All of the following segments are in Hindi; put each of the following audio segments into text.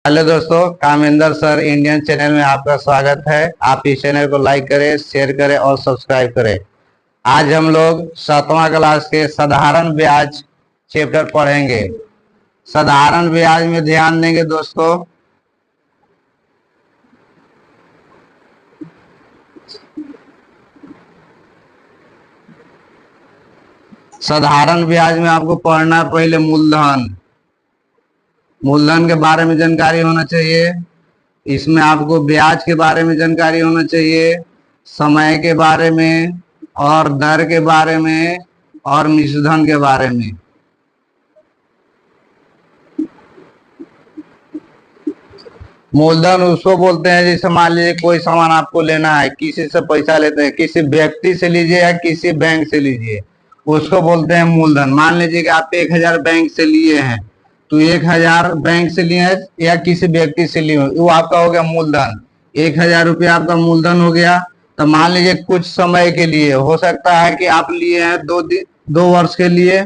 हेलो दोस्तों, कामेंद्र सर इंडियन चैनल में आपका स्वागत है। आप इस चैनल को लाइक करें, शेयर करें और सब्सक्राइब करें। आज हम लोग 7वां क्लास के साधारण ब्याज चैप्टर पढ़ेंगे। साधारण ब्याज में ध्यान देंगे दोस्तों। साधारण ब्याज में आपको पढ़ना है पहले मूलधन। मूलधन के बारे में जानकारी होना चाहिए। इसमें आपको ब्याज के बारे में जानकारी होना चाहिए, समय के बारे में और दर के बारे में और मिश्रधन के बारे में। मूलधन उसको बोलते हैं, जैसे मान लीजिए कोई सामान आपको लेना है, किसी से पैसा लेते हैं, किसी व्यक्ति से लीजिए या किसी बैंक से लीजिए, उसको बोलते हैं मूलधन। मान लीजिए कि आप 1000 बैंक से लिए हैं, तो 1000 बैंक से लिए हैं या किसी व्यक्ति से लिए, वो आपका हो गया मूलधन। 1000 रुपया आपका मूलधन हो गया। तो मान लीजिए कुछ समय के लिए, हो सकता है कि आप लिए हैं 2 वर्ष के लिए,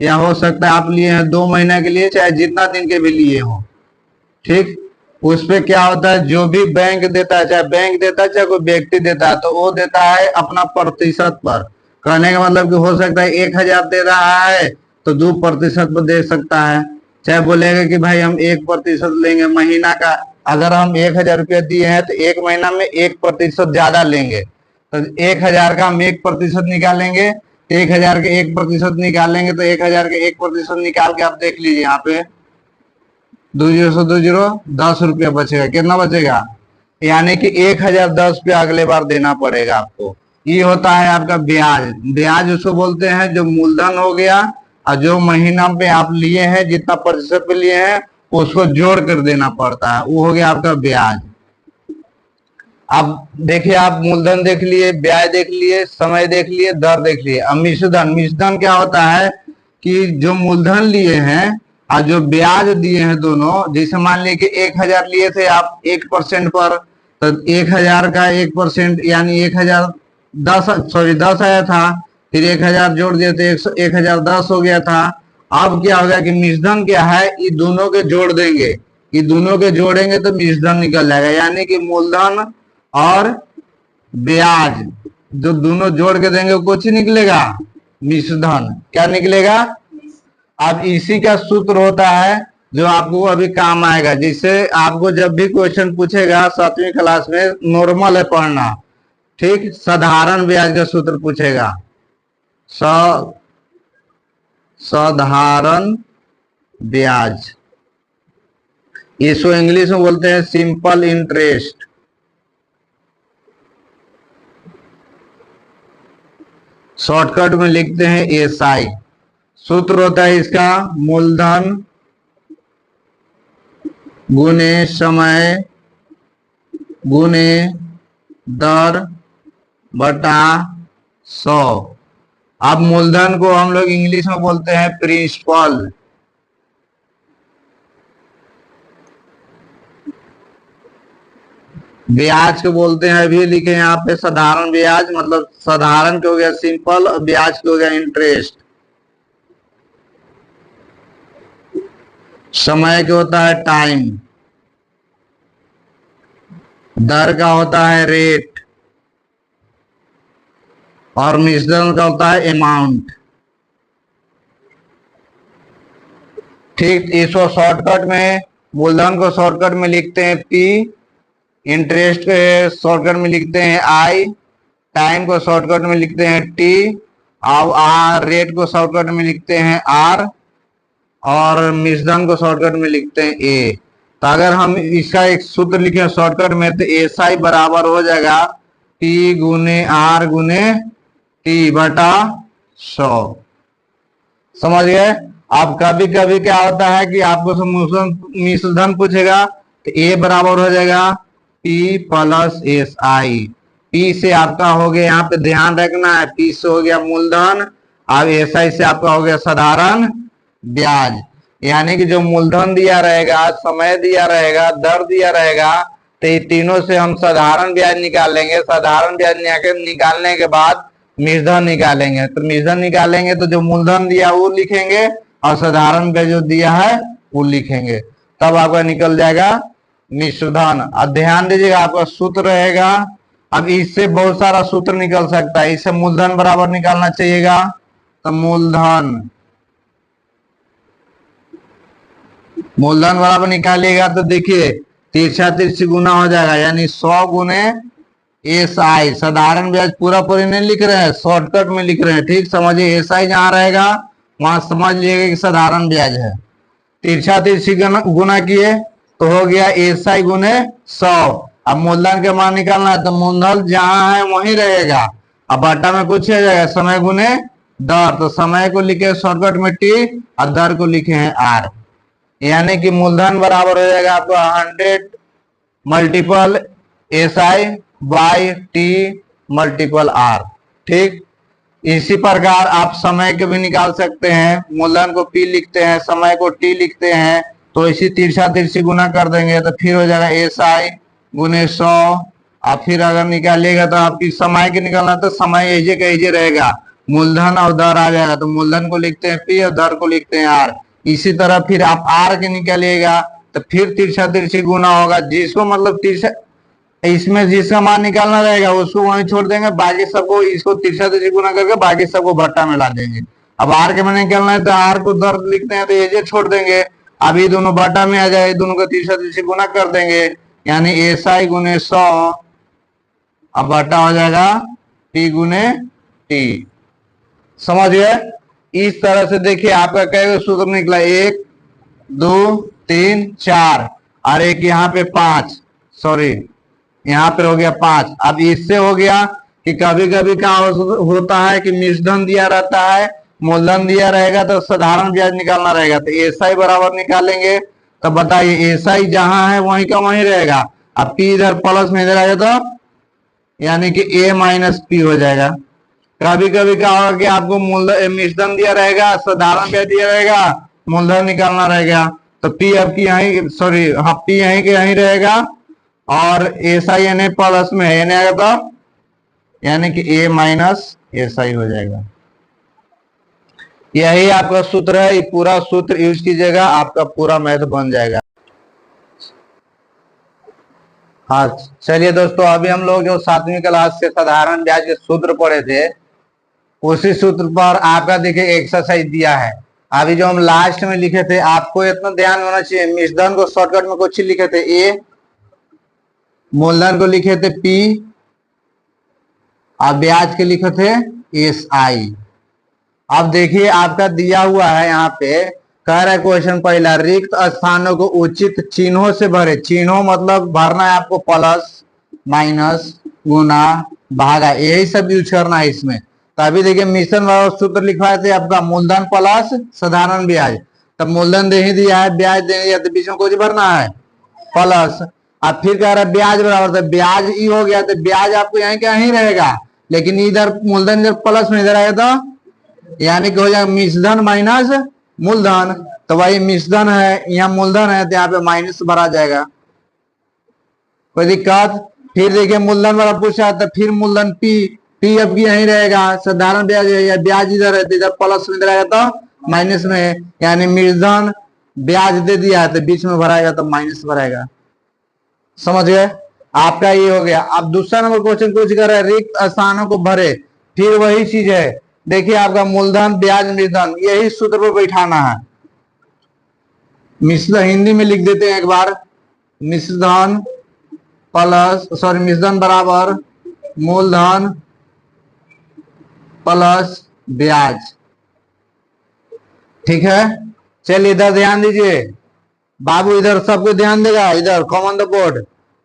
या हो सकता है आप लिए हैं 2 महीने के लिए, चाहे जितना दिन के भी लिए हो। ठीक, उस पे क्या होता है, जो भी बैंक देता है, चाहे बैंक देता है चाहे कोई व्यक्ति देता है, तो वो देता है अपना प्रतिशत पर। कहने का मतलब कि हो सकता है 1000 दे रहा है तो 2% पर दे सकता है। चाहे बोलेगा कि भाई हम 1% लेंगे महीना का। अगर हम 1000 रुपया दिए हैं तो 1 महीना में 1% ज्यादा लेंगे, तो 1000 का हम 1% निकालेंगे। 1000 के 1% निकालेंगे तो 1000 के 1% निकाल के आप देख लीजिए, यहाँ पे 20 10 रुपया बचेगा। कितना बचेगा? यानी कि 1010 रुपया अगले बार देना पड़ेगा आपको। ये होता है आपका ब्याज। ब्याज उसको बोलते हैं जो मूलधन हो गया और जो महीना पे आप लिए हैं, जितना प्रतिशत पे लिए हैं उसको जोड़ कर देना पड़ता है, वो हो गया आपका ब्याज। अब देखिए, आप मूलधन देख लिए, ब्याज देख लिए, समय देख लिए, दर देख लिए। अब मिश्रधन। मिश्रधन क्या होता है कि जो मूलधन लिए हैं और जो ब्याज दिए हैं दोनों, जैसे मान लीजिए कि 1000 लिए थे आप 1% पर, तो 1000 का 1% यानी 10 आया था, फिर 1000 जोड़ दिए थे 1010 हो गया था। अब क्या होगा कि मिश्रधन क्या है, ये दोनों के जोड़ देंगे, ये दोनों के जोड़ेंगे तो मिश्रधन निकल जाएगा। यानी कि मूलधन और ब्याज जो दोनों जोड़ के देंगे कुछ निकलेगा, मिश्रधन। क्या निकलेगा? अब इसी का सूत्र होता है जो आपको अभी काम आएगा। जिससे आपको जब भी क्वेश्चन पूछेगा 7वीं क्लास में, नॉर्मल है पढ़ना, ठीक, साधारण ब्याज का सूत्र पूछेगा। साधारण ब्याज, इसको इंग्लिश में बोलते हैं सिंपल इंटरेस्ट। शॉर्टकट में लिखते हैं एसआई। सूत्र होता है इसका मूलधन गुने समय गुने दर बटा 100। अब मूलधन को हम लोग इंग्लिश में बोलते हैं प्रिंसिपल। ब्याज को बोलते हैं, अभी लिखे यहाँ पे साधारण ब्याज, मतलब साधारण को हो गया सिंपल और ब्याज को हो गया इंटरेस्ट। समय का होता है टाइम, दर का होता है रेट, और मिश्रण का होता है अमाउंट। ठीक, इसको शॉर्टकट में, मूलधन को शॉर्टकट में लिखते हैं पी, इंटरेस्ट को शॉर्टकट में लिखते हैं आई, टाइम को शॉर्टकट में लिखते हैं टी, और रेट को शॉर्टकट में लिखते हैं आर, और मिश्रण को शॉर्टकट में लिखते हैं ए। तो अगर हम इसका एक सूत्र लिखें शॉर्टकट में, तो एसआई बराबर हो जाएगा पी गुने आर गुने टी बटा 100। समझ गए? अब कभी कभी क्या होता है कि आपको मिश्रधन पूछेगा, तो ए बराबर हो जाएगा P plus S I. P से आपका हो गया, यहाँ पे ध्यान रखना है, पी से हो गया मूलधन, अब एस आई से आपका हो गया साधारण ब्याज। यानी कि जो मूलधन दिया रहेगा, समय दिया रहेगा, दर दिया रहेगा, तो ये तीनों से हम साधारण ब्याज निकालेंगे। साधारण ब्याज निकालने के बाद मिश्रधन निकालेंगे। तो मिश्रधन निकालेंगे तो जो मूलधन दिया वो लिखेंगे और साधारण ब्याज जो दिया है वो लिखेंगे। तब आपका निकल जाएगा मिश्रधन। अब ध्यान दीजिएगा आपका सूत्र रहेगा, अब इससे बहुत सारा सूत्र निकल सकता है। इससे मूलधन बराबर निकालना चाहिएगा, तो मूलधन बराबर निकालिएगा तो देखिए तिरछा तिरछी गुना हो जाएगा, यानी 100 गुने SI। साधारण ब्याज पूरा पूरी नहीं लिख रहे हैं, शॉर्टकट में लिख रहे हैं, ठीक समझिए। SI जहां रहेगा वहां समझ लीजिएगा कि साधारण ब्याज है। तिरछा तिरछी गुना किए तो हो गया SI गुने 100। अब मूलधन के मान निकालना है, तो मूलधन जहां है वहीं रहेगा। अब बटा में कुछ आ जाएगा, समय गुने दर, तो समय को लिखे शॉर्टकट में T और दर को लिखे हैं R, यानी कि मूलधन बराबर हो जाएगा आपका 100 multiple SI by T multiple R, ठीक। इसी प्रकार आप समय के भी निकाल सकते हैं, मूलधन को P लिखते हैं, समय को T लिखते हैं, तो इसी तिरछा तिरछी गुना कर देंगे तो फिर हो जाएगा SI गुने 100। आप फिर अगर निकालिएगा तो आपकी समय के निकालना तो समय एजे का एजे रहेगा, मूलधन और दर आ जाएगा, तो मूलधन को लिखते हैं P और दर को लिखते हैं R। इसी तरह फिर आप R के निकालिएगा तो फिर तिरछा तिरछी गुना होगा, जिसको मतलब तिरछा इसमें जिसका मान निकालना रहेगा उसको वहीं छोड़ देंगे, बाकी सबको इसको तिरछा तिरछी गुना करके बाकी सबको भट्टा में ला देंगे। अब R के मान निकालना है तो R को दर लिखते हैं तो एजे छोड़ देंगे, अभी दोनों भट्टा में आ जाए, दोनों को तिरछा तिरछी गुना कर देंगे, यानी SI गुने 100 अब भट्टा हो जाएगा P गुने T। समझ गए। इस तरह से देखिए आपका कई सूत्र निकला, 1 2 3 4 और एक यहाँ पे 5, सॉरी यहाँ पे हो गया 5। अब इससे हो गया कि कभी कभी क्या होता है कि मिश्रधन दिया रहता है, मूलधन दिया रहेगा तो साधारण ब्याज निकालना रहेगा, तो SI बराबर निकालेंगे। तो बताइए SI जहां है वहीं का वहीं रहेगा, अब P इधर प्लस में इधर आएगा तो यानी कि A माइनस P हो जाएगा। कभी कभी क्या होगा कि आपको मिश्रधन दिया रहेगा, साधारण ब्याज दिया रहेगा, मूलधन निकालना रहेगा, तो P आपकी यहीं सॉरी हाँ P यहीं के यहीं रहेगा और SI यानी प्लस में है, यानी आएगा तो यानी कि A माइनस SI हो जाएगा। यही आपका सूत्र है, ये पूरा सूत्र यूज कीजिएगा, आपका पूरा मैथ बन जाएगा। हाँ चलिए दोस्तों, अभी हम लोग जो 7वीं क्लास से साधारण ब्याज के सूत्र पढ़े थे, उसी सूत्र पर आपका देखिए एक्सरसाइज दिया है। अभी जो हम लास्ट में लिखे थे, आपको इतना ध्यान होना चाहिए, मिश्रधन को शॉर्टकट में कुछ लिखे थे A, मूलधन को लिखे थे P और ब्याज के लिखे थे SI। अब देखिए आपका दिया हुआ है यहाँ पे, कह रहा है क्वेश्चन पहला, रिक्त स्थानों को उचित चिन्हों से भरे। चिन्हों मतलब भरना है आपको, प्लस माइनस गुना भागा, यही सब यूज करना है इसमें। तो अभी देखिए मिश्रण वाला सूत्र लिखवाए थे आपका, मूलधन प्लस साधारण ब्याज, तब मूलधन दे ही दिया है, ब्याज दे दिया, तो बीच में कुछ भरना है प्लस। अब फिर कह रहा है ब्याज बराबर, तो ब्याज ई हो गया, तो ब्याज आपको यहाँ क्या ही रहेगा, लेकिन इधर मूलधन इधर प्लस में इधर आएगा तो यानी कि हो जाएगा मिश्रधन माइनस मूलधन। तो वही मिश्रधन है, यहाँ मूलधन है, तो यहाँ पे माइनस भरा जाएगा, कोई दिक्कत। फिर देखिए मूलधन वाला पूछा तो फिर मूलधन P अब की यही रहेगा, साधारण ब्याज है, ब्याज इधर है तो इधर प्लस में इधर आएगा तो माइनस में, यानी मिश्रधन ब्याज दे दिया है तो बीच में भराएगा तो माइनस भराएगा। समझ गए, आपका ये हो गया। अब दूसरा नंबर क्वेश्चन कुछ कर रहा है, रिक्त स्थानों को भरे, फिर वही चीज है, देखिए आपका मूलधन ब्याज मिश्रधन, यही सूत्र पर बैठाना है। मिश्रधन हिंदी में लिख देते हैं एक बार, मिश्रधन प्लस सॉरी मिश्रधन बराबर मूलधन प्लस ब्याज, ठीक है। चलिए इधर ध्यान दीजिए बाबू, इधर सबको ध्यान देगा, इधर कॉमन द बोर्ड।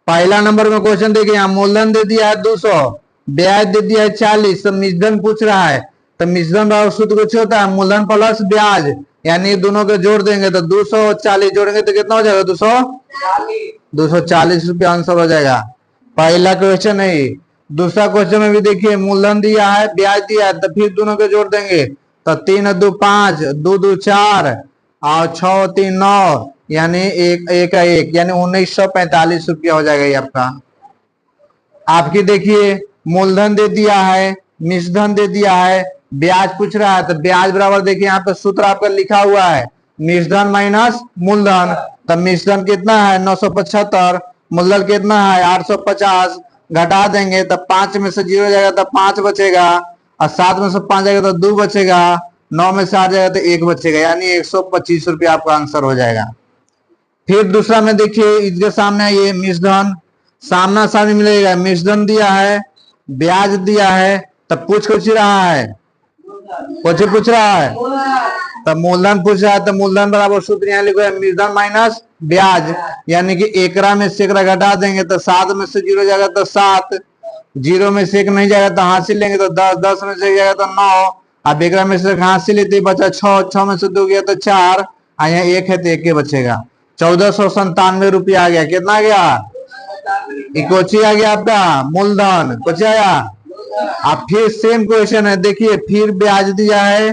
पहला नंबर में क्वेश्चन देखिए, यहाँ मूलधन दे दिया है 200, ब्याज दे दिया है 40, तो मिश्रधन पूछ रहा है, तो मिश्रधन बराबर सूत्र कुछ होता है मूलधन प्लस ब्याज, यानी दोनों को जोड़ देंगे तो 240 जोड़ेंगे तो कितना हो जाएगा, 240 रुपया आंसर हो जाएगा। पहला क्वेश्चन है। दूसरा क्वेश्चन में भी देखिए मूलधन दिया है, ब्याज दिया है, तो फिर दोनों को जोड़ देंगे तो 3 2 5, 2 2 4 और 6 3 9, यानी एक एक यानी 1945 रुपया हो जाएगा ये आपका। आपकी देखिए मूलधन दे दिया है, मिश्रधन दे दिया है, ब्याज पूछ रहा है, तो ब्याज बराबर देखिए यहाँ पे सूत्र आपका लिखा हुआ है, मिश्रधन माइनस मूलधन, तब मिश्रण कितना है 975, मूलधन कितना है 850, घटा देंगे तब 5 में से 0 जाएगा तब 5 बचेगा, और 7 में से 5 जाएगा तो 2 बचेगा, 9 में से 8 जाएगा तो 1 बचेगा, यानी 125 रुपया आपका आंसर हो जाएगा। फिर दूसरा में देखिए इसके सामने ये मिश्रण सामना सामने मिलेगा, मिश्रण दिया है, ब्याज दिया है, तब कुछ रहा है, पूछ रहा है, तब मूलधन पूछ रहा है, तो मूलधन बराबर सूत्र यहाँ लिखो मिश्रण माइनस ब्याज, यानी कि एकरा में से एकरा घटा देंगे तो 7 में से 0 जाएगा तो 7, 0 में से 1 नहीं जाएगा तो हासिल लेंगे तो 10, 10 में से 1 जाएगा तो 9, अब एकरा में से हासिल लेते बचा 6, 6 में से 2 गया तो 4, और यहाँ 1 है तो 1 बचेगा। 1497 रुपया आ गया। कितना आ गया? कोची आ गया आपका मूलधन, कोची आया। अब फिर सेम क्वेश्चन है, देखिए फिर ब्याज दिया है,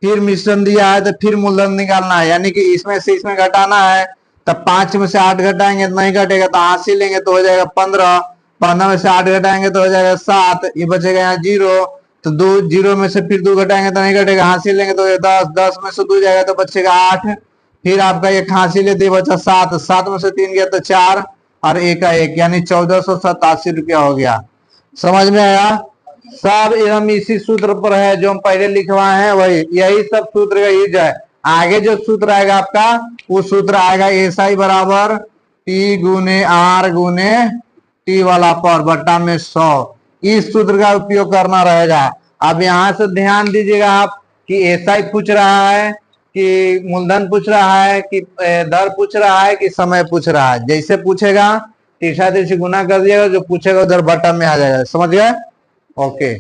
फिर मिश्रण दिया है, तो फिर मूलधन निकालना है, यानी कि इसमें से इसमें घटाना है, तब 5 में से 8 घटाएंगे तो नहीं घटेगा तो हासिल लेंगे तो हो जाएगा 15, 15 में से 8 घटाएंगे तो हो जाएगा 7, ये बचेगा यहाँ 0, तो 2 0 में से फिर 2 घटाएंगे तो नहीं घटेगा, हासिल लेंगे तो 10, 10 में से 2 जाएगा तो बचेगा 8, फिर आपका ये हासिल लेते बचा 7, 7 में से 3 गया तो 4, और 1 का 1, यानी 1487 रुपया हो गया। समझ में आया? सब हम इसी सूत्र पर है जो हम पहले लिखवाए हैं, वही यही सब सूत्र का यूज है। आगे जो सूत्र आएगा आपका वो सूत्र आएगा एसआई बराबर पी गुने आर गुने टी वाला पर बट्टा में 100, इस सूत्र का उपयोग करना रहेगा। अब यहाँ से ध्यान दीजिएगा आप कि एसआई पूछ रहा है कि मूलधन पूछ रहा है कि दर पूछ रहा है कि समय पूछ रहा है। जैसे पूछेगा तीसरा तीसरी गुना कर दिएगा, जो पूछेगा उधर बट्टा में आ जाएगा। समझ गए? ओके।